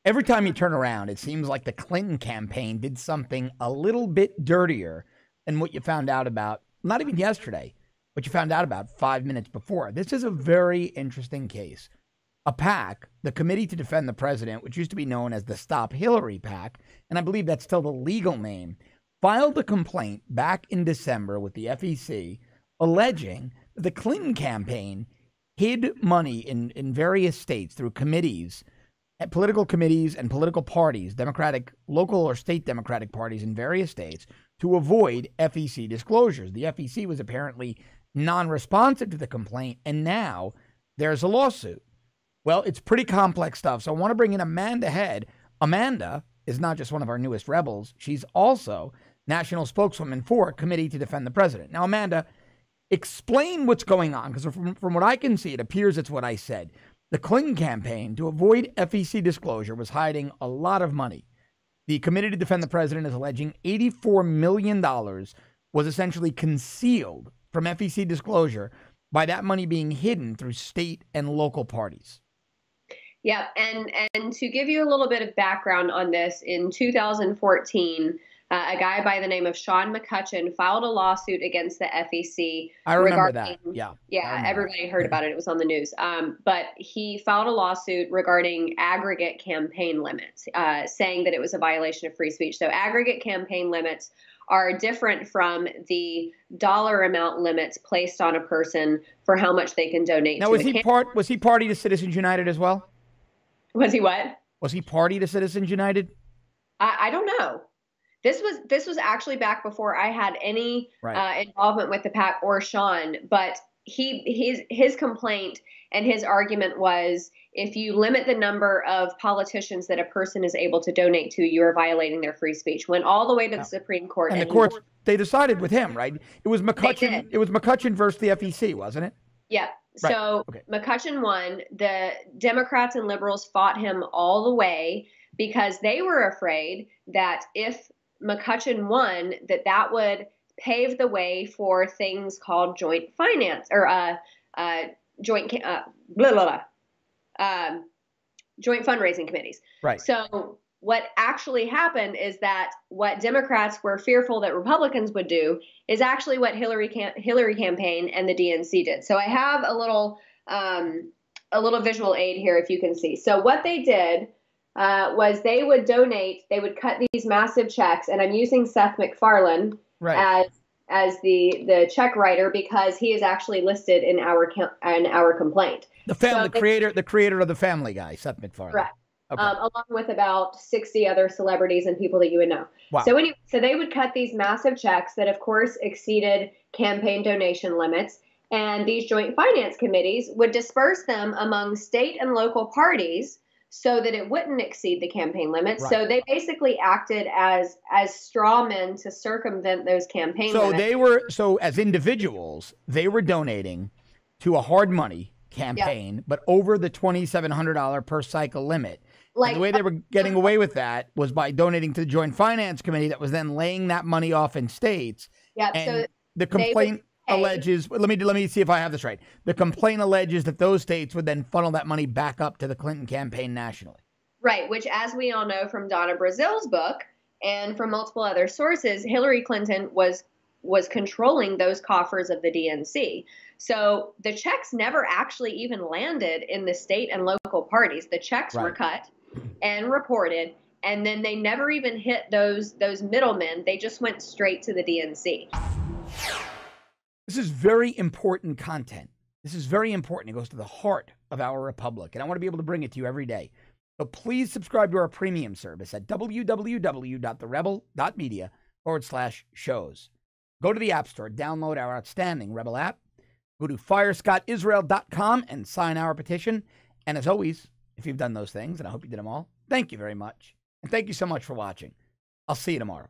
every time you turn around, it seems like the Clinton campaign did something a little bit dirtier than what you found out about, not even yesterday, but you found out about 5 minutes before. This is a very interesting case. A PAC, the Committee to Defend the President, which used to be known as the Stop Hillary PAC, and I believe that's still the legal name, filed a complaint back in December with the FEC alleging that the Clinton campaign hid money in various states through committees, political committees and political parties, Democratic, local or state Democratic parties in various states, to avoid FEC disclosures. The FEC was apparently non-responsive to the complaint, and now there's a lawsuit. Well, it's pretty complex stuff, so I want to bring in Amanda Head. Amanda is not just one of our newest rebels. She's also national spokeswoman for Committee to Defend the President. Now, Amanda, explain what's going on, because from what I can see, it appears it's what I said. The Clinton campaign, to avoid FEC disclosure, was hiding a lot of money. The Committee to Defend the President is alleging $84 million was essentially concealed from FEC disclosure by that money being hidden through state and local parties. Yeah, and to give you a little bit of background on this, in 2014, a guy by the name of Sean McCutcheon filed a lawsuit against the FEC. I remember that. Yeah, everybody heard about it. It was on the news. But he filed a lawsuit regarding aggregate campaign limits, saying that it was a violation of free speech. So aggregate campaign limits are different from the dollar amount limits placed on a person for how much they can donate. Now, was he party to Citizens United as well? Was he what? Was he party to Citizens United? I don't know. This was actually back before I had any involvement with the PAC or Sean, but his complaint and his argument was, if you limit the number of politicians that a person is able to donate to, you are violating their free speech. Went all the way to the Supreme Court. And the courts, they decided with him, right? It was McCutcheon. It was McCutcheon versus the FEC, wasn't it? Yeah. Right. So McCutcheon won. The Democrats and liberals fought him all the way because they were afraid that if McCutcheon won, that would pave the way for things called joint finance or joint fundraising committees. Right. So what actually happened is that what Democrats were fearful that Republicans would do is actually what Hillary campaign and the DNC did. So I have a little visual aid here, if you can see. So what they did was they would donate, they would cut these massive checks, and I'm using Seth MacFarlane as the check writer because he is actually listed in our complaint. The creator of the Family Guy, Seth MacFarlane. Correct. Okay. Along with about 60 other celebrities and people that you would know. Wow. So anyway, so they would cut these massive checks that, of course, exceeded campaign donation limits, and these joint finance committees would disperse them among state and local parties so that it wouldn't exceed the campaign limits. Right. So they basically acted as straw men to circumvent those campaign limits. So as individuals, they were donating to a hard money campaign, but over the $2,700 per cycle limit. And the way they were getting away with that was by donating to the Joint Finance Committee that was then laying that money off in states. Yeah. And so the complaint alleges, let me see if I have this right. The complaint alleges that those states would then funnel that money back up to the Clinton campaign nationally. Right, which, as we all know from Donna Brazil's book and from multiple other sources, Hillary Clinton was controlling those coffers of the DNC. So the checks never actually even landed in the state and local parties. The checks were cut and reported, and then they never even hit those middlemen. They just went straight to the DNC. This is very important content. This is very important. It goes to the heart of our republic, and I want to be able to bring it to you every day. So please subscribe to our premium service at www.therebel.media/shows. Go to the App Store, download our outstanding Rebel app, go to firescottisrael.com and sign our petition. And as always, if you've done those things, and I hope you did them all, thank you very much. And thank you so much for watching. I'll see you tomorrow.